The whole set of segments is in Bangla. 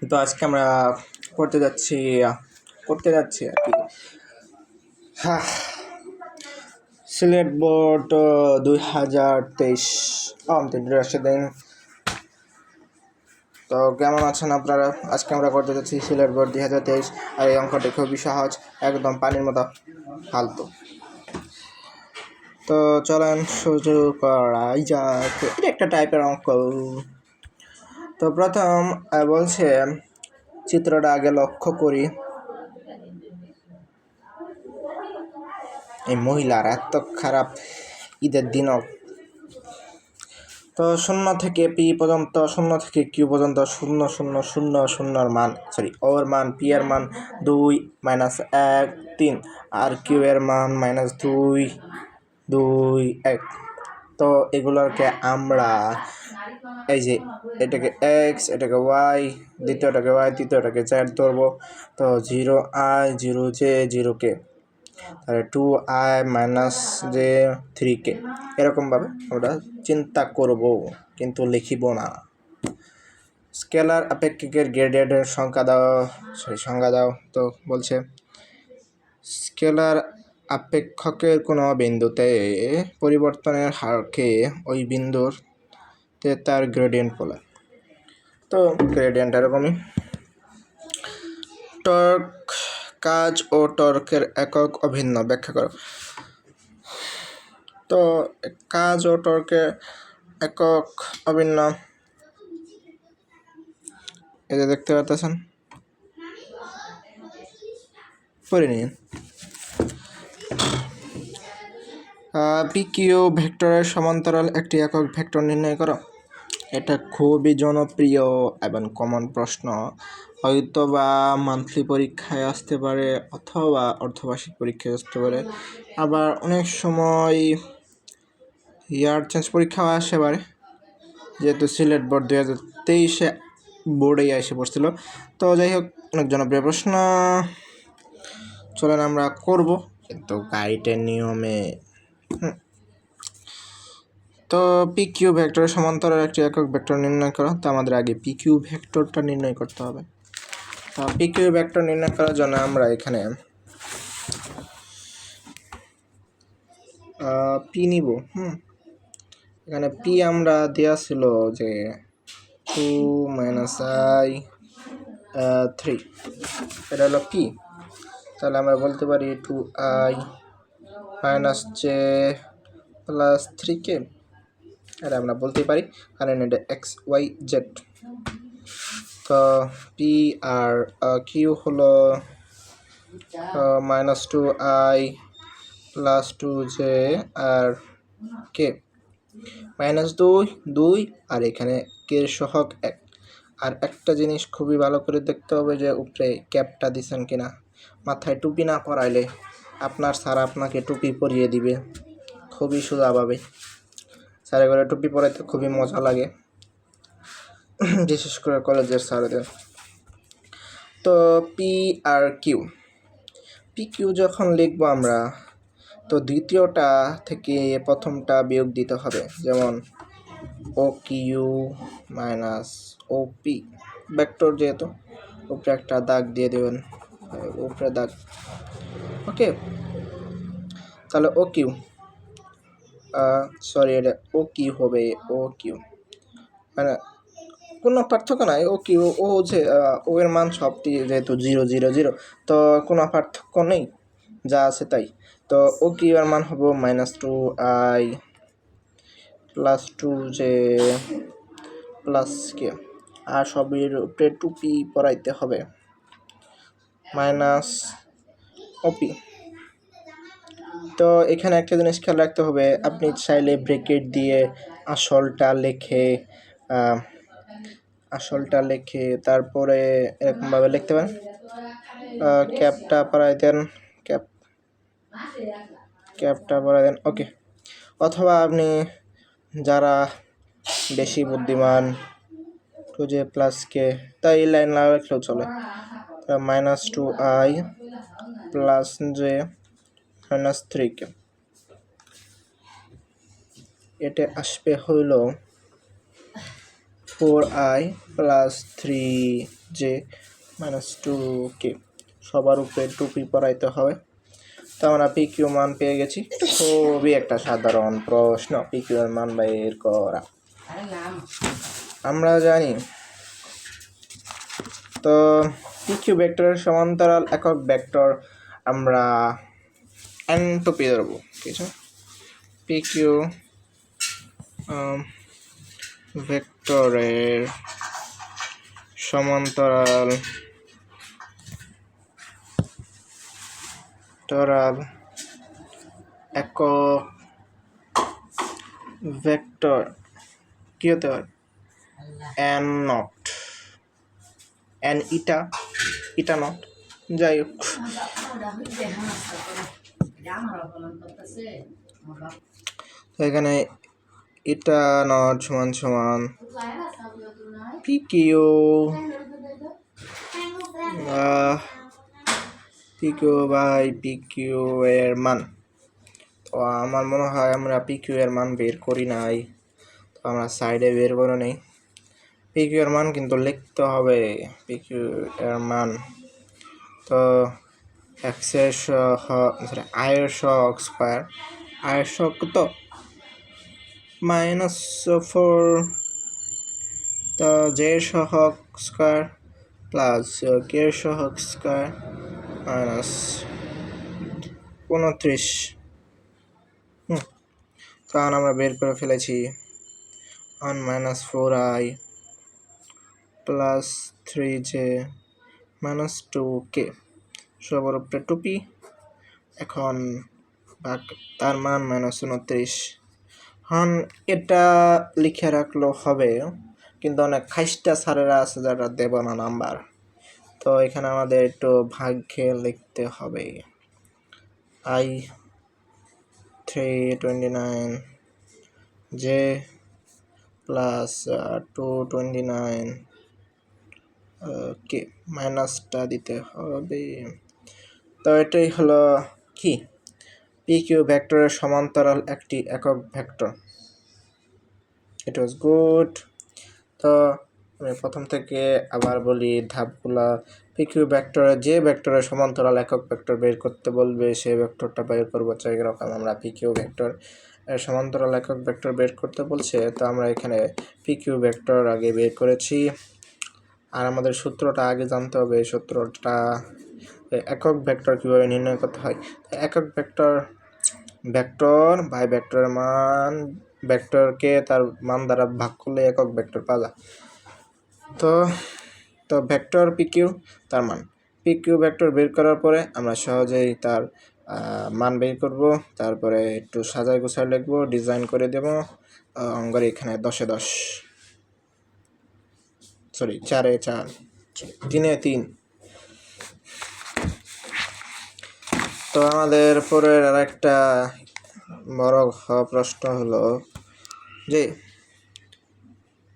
তো আজকে আমরা করতে যাচ্ছি আর কি সিলেট বোর্ড 2023 দিন। তো কেমন আছেন আপনারা? আজকে আমরা করতে যাচ্ছি সিলেট বোর্ড 2023, আর এই অঙ্কটি খুবই সহজ, একদম পানির মতো ফালতু। তো চলেন শুরু করাই যাক। এটা একটা টাইপের অঙ্ক। তো প্রথম বলছে চিত্রটা আগে লক্ষ্য করি। এই মহিলার এত খারাপ ঈদের দিনও। তো 0 থেকে পি পর্যন্ত, 0 থেকে কিউ পর্যন্ত 0 0 0 0 মান, ওর মান, পি এর মান 2 -1 3, আর কিউ এর মান -2 2 1। তো এগুলোকে আমরা এই যে এটাকে এক্স, এটাকে ওয়াই, দ্বিতীয়টাকে ওয়াই, তৃতীয়টাকে জেড ধরবো। তো 0i 0j 0k, তাহলে 2i - j 3k, এরকমভাবে আমরা চিন্তা করব, কিন্তু লিখিব না। স্কেলার আপেক্ষিকের গ্রেডিয়েন্টের সংজ্ঞা দাও। তো বলছে স্কেলার আপেক্ষকের কোনো বিন্দুতে পরিবর্তনের হারকে ওই বিন্দুতে তার গ্রেডিয়েন্ট বলে। তো গ্রেডিয়েন্ট এরকমই। টর্ক, কাজ ও টর্কের একক অভিন্ন ব্যাখ্যা করো। তো কাজ ও টর্কের একক অভিন্ন, এই যে দেখতে পাচ্ছেন, পড়ে নিন। পি কিউ ভেক্টরের সমান্তরাল একটি একক ভেক্টর নির্ণয় করো। এটা খুবই জনপ্রিয় এবং কমন প্রশ্ন, হয়তো বা মান্থলি পরীক্ষায় আসতে পারে অথবা অর্ধবার্ষিক পরীক্ষায় আসতে পারে, আবার অনেক সময় ইয়ার চেঞ্জ পরীক্ষাও আসতে পারে, যেহেতু সিলেট বোর্ড 2023 বোর্ডেই এসে পড়ছিল। তো যাই হোক, অনেক জনপ্রিয় প্রশ্ন, চলেন আমরা করব, কিন্তু গাইডের নিয়মে। তো পি কিউ ভেক্টরের সমান্তরাল একটি একক ভেক্টর নির্ণয় করো। তো আমাদের আগে পি কিউ ভেক্টরটা নির্ণয় করতে হবে। তো পি কিউ ভেক্টর নির্ণয় করার জন্য আমরা এখানে পি নিব। এখানে পি আমরা দেওয়া ছিল যে 2 - i 3, এটা হলো পি। তাহলে আমরা বলতে পারি 2i - j + 3k, এটা আমরা বলতে পারি, কারণ এটা এক্স ওয়াই জেড। তো পি আর কিউ হলো -2i + 2j আর কে, -2 আর এখানে কে সহগ 1। আর একটা জিনিস খুবই ভালো করে দেখতে হবে যে উপরে ক্যাপটা দিচ্ছেন কিনা। মাথায় টুপি না পরাইলে আপনার স্যার আপনাকে টুপি পরিয়ে দিবে খুবই সোজাভাবে। স্যারে করে টুপি পরাইতে খুবই মজা লাগে, বিশেষ করে কলেজের স্যারদের। তো P R Q, P Q যখন লিখবো আমরা, তো দ্বিতীয়টা থেকে প্রথমটা বিয়োগ দিতে হবে। যেমন O Q - O P, vector যেহেতু, উপরে একটা দাগ দিয়ে দেবেন, উপরে দাগ। ওকে, তাহলে ও কিউ, এটা ও কিউ হবে, ও কিউ মানে কোনো পার্থক্য নাই। ও কিউ, ও যে ও এর মান সবটি যেহেতু 0 0 0, তো কোনো পার্থক্য নেই, যা আছে তাই। তো ও কিউ এর মান হবে -2i + 2j + k, আর সবের উপরে টুপি পরাইতে হবে -ওপি। তো এখানে একটা জিনিস খেয়াল রাখতে হবে, আপনি চাইলে ব্রেকেট দিয়ে আসলটা লেখে তারপরে এরকমভাবে লিখতে পারেন। ক্যাপটা পরাই দেন, ক্যাপটা পরাই দেন, ওকে। অথবা আপনি যারা বেশি বুদ্ধিমান, 2j + k, তাই এই লাইন না রাখলেও চলে। -2i + j - 3k, এটা আসবে হইল 4i plus 3j minus 2k সবার উপরে টুপি পরাইতে হবে। তো আমরা পি কিউ মান পেয়ে গেছি। খুবই একটা সাধারণ প্রশ্ন, পি কিউ এর মান বের করা আমরা জানি। তো পি কিউ ভেক্টরের সমান্তরাল একক ভেক্টর আমরা n টুপি ধরবো কিছু পি কিউ ভেক্টরের সমান্তরাল একক ভেক্টর কি হতে হয় n naught n eta naught, যাই হোক। তো এখানে ইটা নট সমান সমান P Q by P Q এর মান। তো আমার মনে হয় আমরা পি কিউ এর মান বের করি নাই, তো আমরা সাইডে বের করে নেই। পি কিউ এর মান কিন্তু লিখতে হবে, পি কিউ এর মান। তো এক্সের আয়ের সহগ স্কোয়ার, আয়ের সহগ কত -4, তো জের সহগ স্কোয়ার প্লাস কে এর সহগ স্কোয়ার -29। কারণ আমরা বের করে ফেলেছি 1 - 4i plus 3j minus 2k সবার উপরে টুপি। এখন তার মান -29। এটা লিখে রাখলেও হবে, কিন্তু অনেক খাইস্টা স্যারেরা আছে যারা দেব না নাম্বার। তো এখানে আমাদের একটু ভাগ্যে লিখতে হবে i 329 j প্লাস 229 কে মাইনাসটা দিতে হবে। তো এটাই হলো কি পি কিউ ভেক্টরের সমান্তরাল একটি একক ভেক্টর। It was good. তো আমি প্রথম থেকে আবার বলি ধাপগুলা। পি কিউ ভেক্টরে যে ভেক্টরের সমান্তরাল একক ভেক্টর বের করতে বলবে সেই ভেক্টরটা বের করবো। এরকম আমরা পি কিউ ভেক্টর সমান্তরাল একক ভেক্টর বের করতে বলছে, তো আমরা এখানে পি কিউ ভেক্টর আগে বের করেছি। আর আমাদের সূত্রটা আগে জানতে হবে, সূত্রটা একক ভেক্টর কীভাবে নির্ণয় করতে হয়। একক ভেক্টর বাই ভেক্টরের মান, ভেক্টরকে তার মান দ্বারা ভাগ করলে একক ভেক্টর পাওয়া যায়। তো ভেক্টর পি কিউ তার মান, পি কিউ ভেক্টর বের করার পরে আমরা সহজেই তার মান বের করব। তারপরে একটু সাজায় গোছায় লিখবো, ডিজাইন করে দেব অঙ্গরে। এখানে 10 এ 10, সরি 4 এ 4, 3 এ 3। তো আমাদের পরের আর একটা বড় প্রশ্ন হলো যে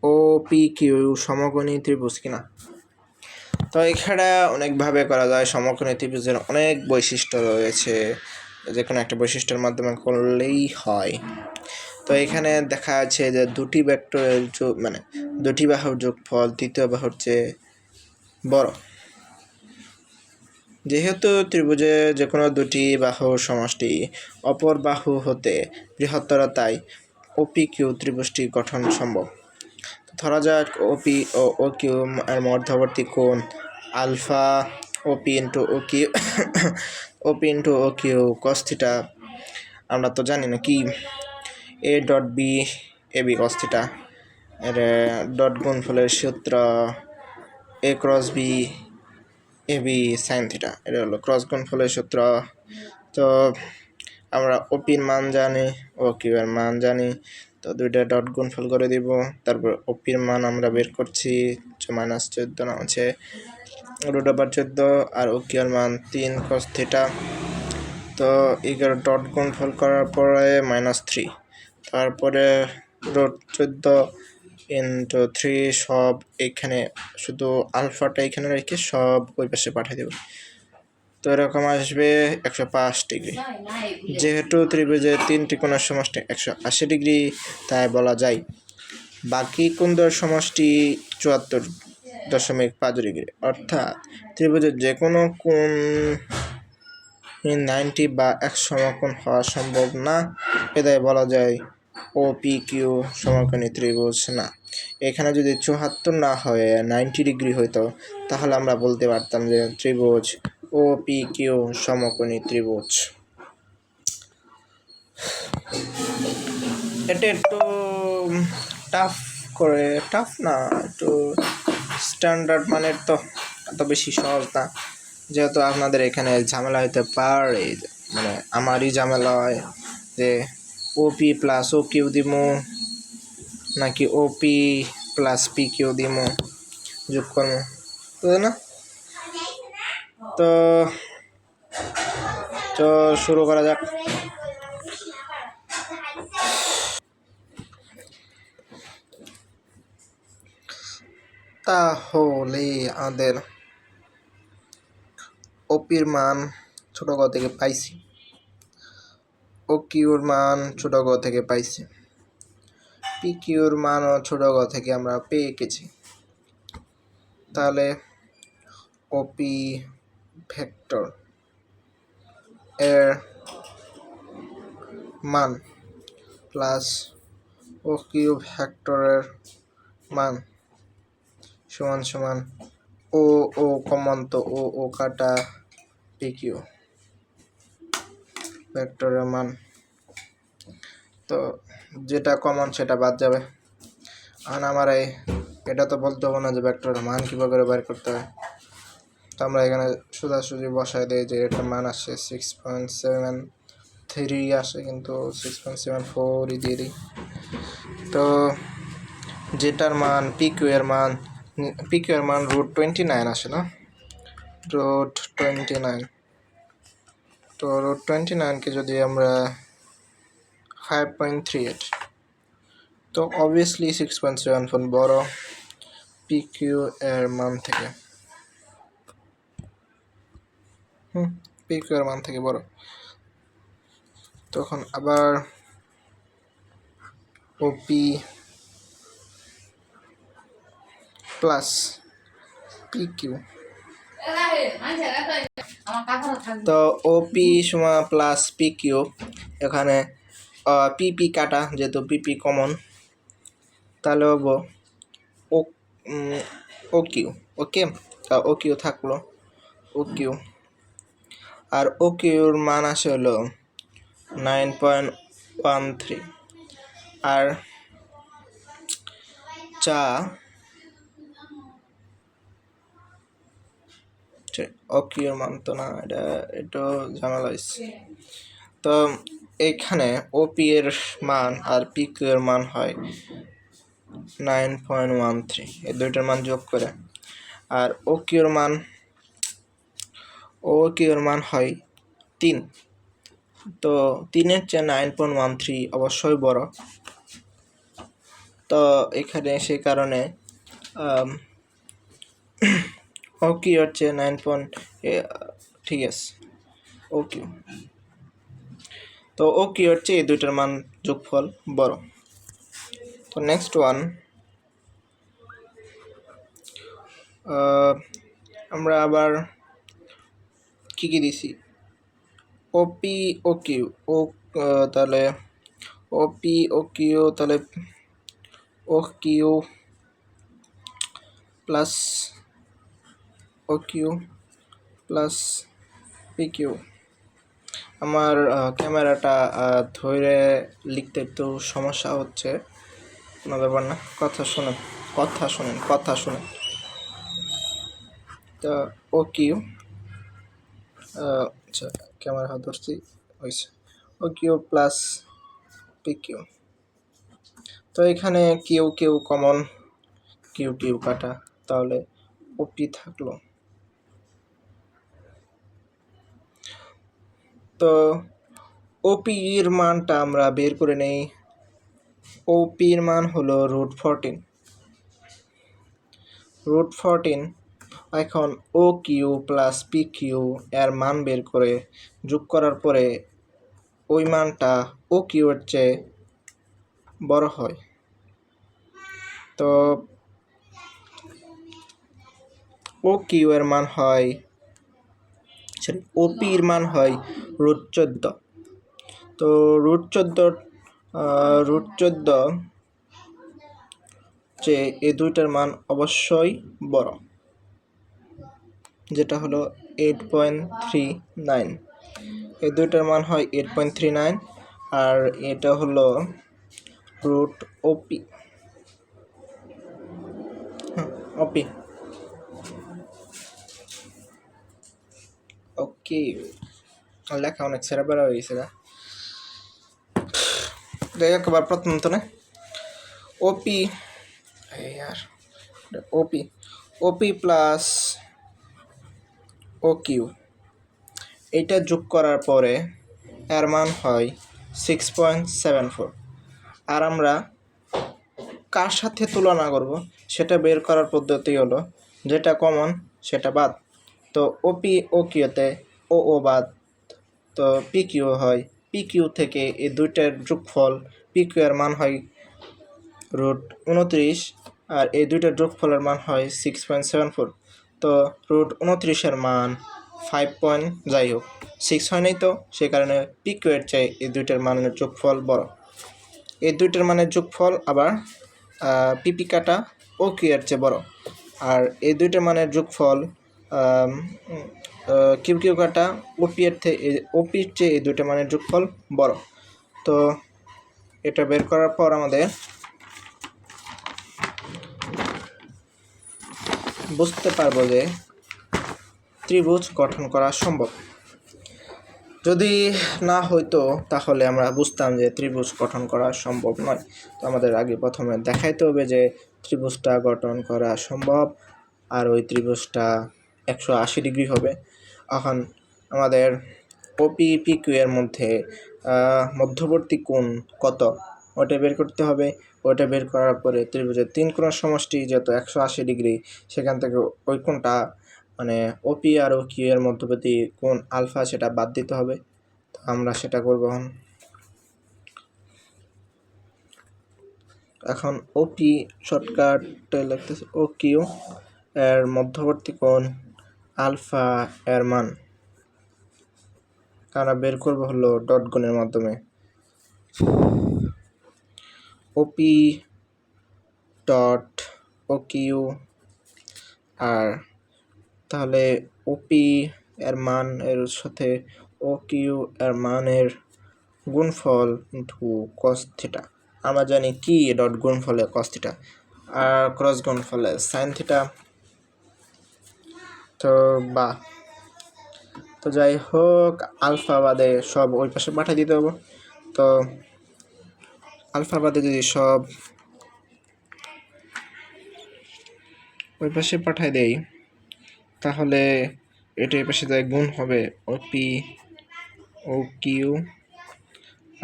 ও পি কিউ সমকোণী ত্রিভুজ কিনা। তো এখানে অনেকভাবে করা যায়। সমকোণী ত্রিভুজের অনেক বৈশিষ্ট্য রয়েছে, যে কোনো একটা বৈশিষ্ট্যের মাধ্যমে করলেই হয়। তো এখানে দেখা যাচ্ছে যে দুটি ভেক্টরের দুটি বাহুর যোগফল তৃতীয় বাহুর চেয়ে বড়। যেহেতু ত্রিভুজে যে কোনো দুটি বাহুর সমষ্টি অপর বাহু হতে বৃহত্তর, তাই ওপি কিউ ত্রিভুজটি গঠন সম্ভব। ধরা যাক ওপি ও ও কিউ এর মধ্যবর্তী কোণ alpha OP into O Q OP into O Q cos theta. আমরা তো জানি না কি A dot B A B cos theta, এর ডট গুণফলের সূত্র A cross B A B sine theta, এটা হলো ক্রস গুণফলের সূত্র। তো আমরা ওপির মান জানি, ও কিউ এর মান জানি, তো দুইটা ডট গুণফল করে দিব। তারপর ওপির মান আমরা বের করছি -14 না হচ্ছে √14, আর ও কিউ এর মান 3 cos থিটা। তো এগুলো ডট গুণফল করার পরে -3, তারপরে √14 × 3 সব এখানে, শুধু আলফাটা এখানে রেখে সব ওই পাশে পাঠিয়ে দেব। তো এরকম আসবে 105 ডিগ্রি। যেহেতু ত্রিভুজের তিনটি কোণের সমষ্টি 180 ডিগ্রি, তাই বলা যায় বাকি কোণদ্বয়ের সমষ্টি 74.5 ডিগ্রি, অর্থাৎ ত্রিভুজের যে কোনো কোণ 90 বা 1 সমকোণ হওয়া সম্ভব না, এটাই বলা যায় ও পি কিউ সমকোণী ত্রিভুজ না। এখানে যদি 74 না হয়ে 90 ডিগ্রি হইতো, তাহলে আমরা বলতে পারতাম যে ত্রিভুজ ও পি কিউ সমকোণী ত্রিভুজ। এটা একটু টাফ না, একটু স্ট্যান্ডার্ড মানের, তো এত বেশি সহজ না। যেহেতু আপনাদের এখানে ঝামেলা হইতে পারে, মানে আমারই ঝামেলা হয় যে ওপি প্লাস ও কিউ দিমু নাকি ওপি প্লাস পি কিউ দিমু যোগ করবো, তো না। তো শুরু করা যাক। তাহলে আমাদের ওপির মান ছোট গ থেকে পাইছি, ও কিউর মান ছোট গ থেকে পাইছি, পি কিউর মানও ছোট গ থেকে আমরা পেয়ে গেছি। তাহলে ওপি ভেক্টর এর মান প্লাস ও কিউ ভেক্টরের মান সমান সমান ও কমন, তো ও কাটা পি কিউ ভেক্টরের মান, তো যেটা কমন সেটা বাদ যাবে। আর আমার এটা তো বলতে হবে না যে ভেক্টরের মান কীভাবে করে বের করতে হয়, তো আমরা এখানে সোজাসুজি বসায় দিই যে এটা মান আসে 6.73 আসে, কিন্তু 6.74ই দিয়ে দিই। তো যেটার মান পি কিউ এর মান √29 আসে না, √29। তো √29কে যদি আমরা 5.38, তো অবভিয়াসলি 6.74 বড় পি কিউ এর মান থেকে, পি কিউ এর মান থেকে বড়। তখন আবার ওপি প্লাস পি কিউ, তো ওপি সমান প্লাস পি কিউ, এখানে পিপি কাটা, যেহেতু পিপি কমন, তাহলে হবো ও কিউ। ওকে, ও কিউ থাকলো ও কিউ, আর ও কিউর মান আসে হলো 9.13, আর যা ও কিউর মান তো না, এটা একটু ঝামেলা হয়েছে। তো এইখানে ওপি এর মান আর পি কিউ এর মান হয় 9.13, এই দুইটার মান যোগ করে, আর ও কিউর মান হয় 3, তো 3-এর চেয়ে 9.13 অবশ্যই বড়। তো এখানে সেই কারণে ও কিউ হচ্ছে 9. ঠিক আছে, ও কিউ, তো ও কিউ হচ্ছে এই দুইটার মান যোগফল বড়। তো নেক্সট ওয়ান, আমরা আবার কি দিছি, ওপি ও কিউ, তাহলে ওপি ও কিউ, তাহলে O Q plus O Q plus P Q. আমার ক্যামেরাটা ধরে লিখতে একটু সমস্যা হচ্ছে, কোনো ব্যাপার না, কথা শুনেন। তো ও কিউ, আচ্ছা ক্যামেরা হাত ধরছি হয়েছে, O Q plus P Q. তো এখানে কিউ কমন, কিউ কাটা, তাহলে ওপি থাকলো। তো ওপির মানটা আমরা বের করে নেই। ওপির মান হলো √14। এখন O Q plus P Q এর মান বের করে যোগ করার পরে ওই মানটা ও কিউ এর চেয়ে বড় হয়, তো ও কিউ এর মান হয় ওপি এর মান হয় √14। তো √14 যে এই দুইটার মান অবশ্যই বড়, যেটা হলো 8.39। এই দুইটার মান হয় 8.39, আর এটা হলো রুট ওপি। ওপি ওকে, লেখা অনেক সেরা বেড়া হয়ে গেছে। একবার প্রথম তো না ওপি ওপি ওপি প্লাস ও কিউ, এইটা যোগ করার পরে এর মান হয় 6.74। আর আমরা কার সাথে তুলনা করব সেটা বের করার পদ্ধতি হলো যেটা কমন সেটা বাদ। তো ওপি ও কিউতে ও বাদ, তো পি কিউ হয়। পি কিউ থেকে এই দুইটার যোগফল পি কিউ এর মান হয় √29, আর এই দুইটার যোগফলের মান হয় 6.74। তো √29 মান 5 যাই হোক 6 হয় নাই, তো সেই কারণে পি কিউ এর চেয়ে এই দুইটার মানের যোগফল বড়। এই দুইটার মানের যোগফল আবার পিপি কাটা ও কিউ এর চেয়ে বড়, আর এই দুইটার মানের যোগফল কিউ কিউ কাটা ওপি এর থেকে ওপির চেয়ে এই দুইটা মানের যোগফল বড়। তো এটা বের করার পর আমাদের বুঝতে পারবো যে ত্রিভুজ গঠন করা সম্ভব। যদি না হইতো তাহলে আমরা বুঝতাম যে ত্রিভুজ গঠন করা সম্ভব নয়। তো আমাদের আগে প্রথমে দেখাইতে হবে যে ত্রিভুজটা গঠন করা সম্ভব, আর ওই ত্রিভুজটা 180 ডিগ্রি হবে। এখন আমাদের ওপি পি কিউ এর মধ্যে মধ্যবর্তী কোণ কত ওটা বের করতে হবে। ওটা বের করার পরে ত্রিভুজের 3 কোণের সমষ্টি যত 180 ডিগ্রি, সেখান থেকে ওই কোণটা মানে ওপি আর ও কিউ এর মধ্যবর্তী কোণ আলফা সেটা বাদ দিতে হবে। তো আমরা সেটা করব। এখন ওপি শর্টকাটে লিখতেছে ও কিউ এর মধ্যবর্তী কোণ আলফা এর মান আমরা বের করব হলো ডট গুণের মাধ্যমে। ওপি ডট ও কিউ, আর তাহলে ওপি এর মান এর সাথে ও কিউ এর মানের গুণফল ইন্টু কস থিটা। আমরা জানি কি ডট গুণফলে কস থিটা, আর ক্রস গুণফলে সাইন থিটা। তো যাই হোক, আলফা বাদে সব ওই পাশে পাঠিয়ে দিতে হবে। তো আলফা বাদে যদি সব ওই পাশে পাঠাই দেই তাহলে এটা এই পাশে যায় গুণ হবে ওপি ও কিউ,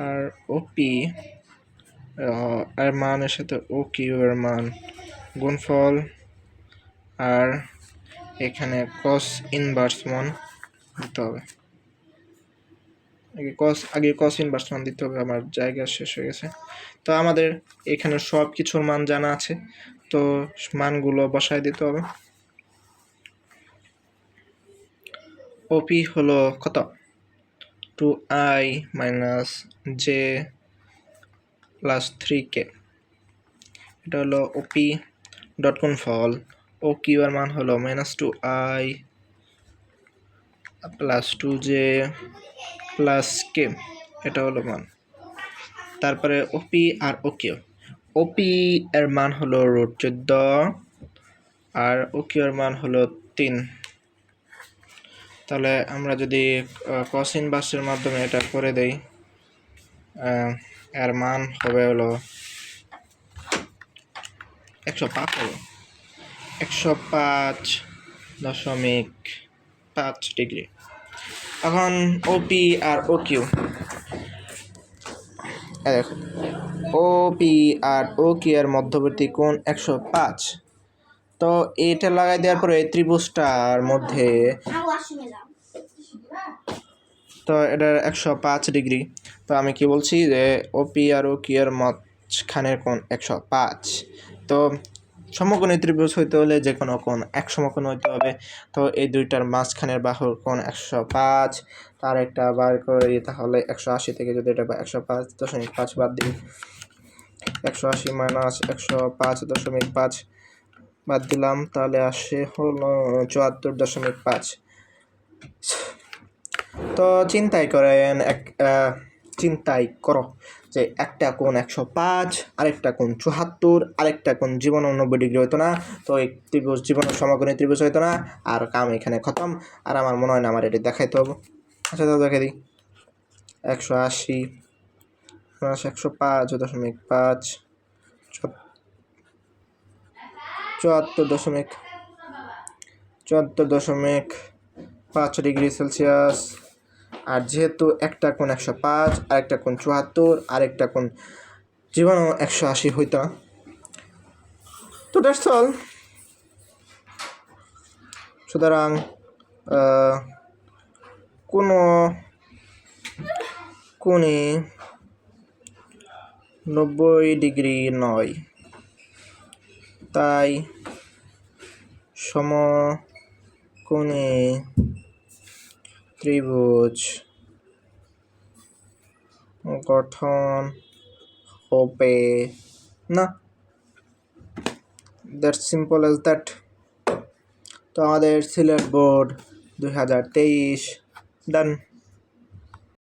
আর ওপি এর মানের সাথে ও কিউ এর মান গুণফল, আর এখানে কস ইনভার্স মান দিতে হবে। আগে কস ইনভার্স মান দিতে হবে, আমার জায়গা শেষ হয়ে গেছে। তো আমাদের এখানে সব কিছুর মান জানা আছে, তো মানগুলো বসায় দিতে হবে। ওপি হলো কত 2i - j + 3k, এটা হলো ওপি ডট গুণফল। ও কিউ এর মান হলো -2i + 2j + k, এটা হলো মান। তারপরে ওপি আর ও কিউ, ওপি এর মান হলো √14 আর ও কিউ এর মান হলো 3। তাহলে আমরা যদি কস ইনভার্সের মাধ্যমে এটা করে দেই, এর মান হবে হলো 105 হলো 105.5 ডিগ্রি। এখন ওপি আর ও কিউ দেখো, ওপি আর ও কিউ এর মধ্যবর্তী কোণ 105। তো এটা লাগাই দেওয়ার পরে ত্রিভুজটার মধ্যে তো এটা 105 ডিগ্রি। তো আমি কি বলছি যে ওপি আর ও কিউ এর মাঝখানের কোণ 105, তো সমকোণী ত্রিভুজ হইতে হলে যে কোনো কোণ এক সমকোণ হইতে হবে। তো এই দুইটার মাঝখানের বাহুর কোণ 105, তার একটা বার করে তাহলে 180 থেকে যদি এটা 105.5 বাদ দিই, 180 মাইনাস 105.5 বাদ দিলাম, তাহলে আসে হলো 74.5। তো চিন্তাই করো যে একটা কোণ 105, আরেকটা কোণ 74, আরেকটা কোণ জীবনও 90 ডিগ্রি হইতো না। তো এই ত্রিভুজ জীবনের সমকোণী ত্রিভুজ হইতো না। আর কাম এখানে খতম। আর আমার মনে হয় না আমার এটি দেখাইতে হবে। আচ্ছা তো দেখে দিই, 180 প্লাস 105.5 74.5 ডিগ্রি সেলসিয়াস। আর যেহেতু একটা কোণ 105, আরেকটা কোণ 74, আরেকটা কোণ জীবনও 180 হইতো না। তো দ্যাটস অল। সুতরাং কোনো কোণে 90 ডিগ্রি নয়, তাই সমকোণী ত্রিভুজ গঠন হবে না। That's simple as that. তো আমাদের সিলেট বোর্ড 2023 ডান।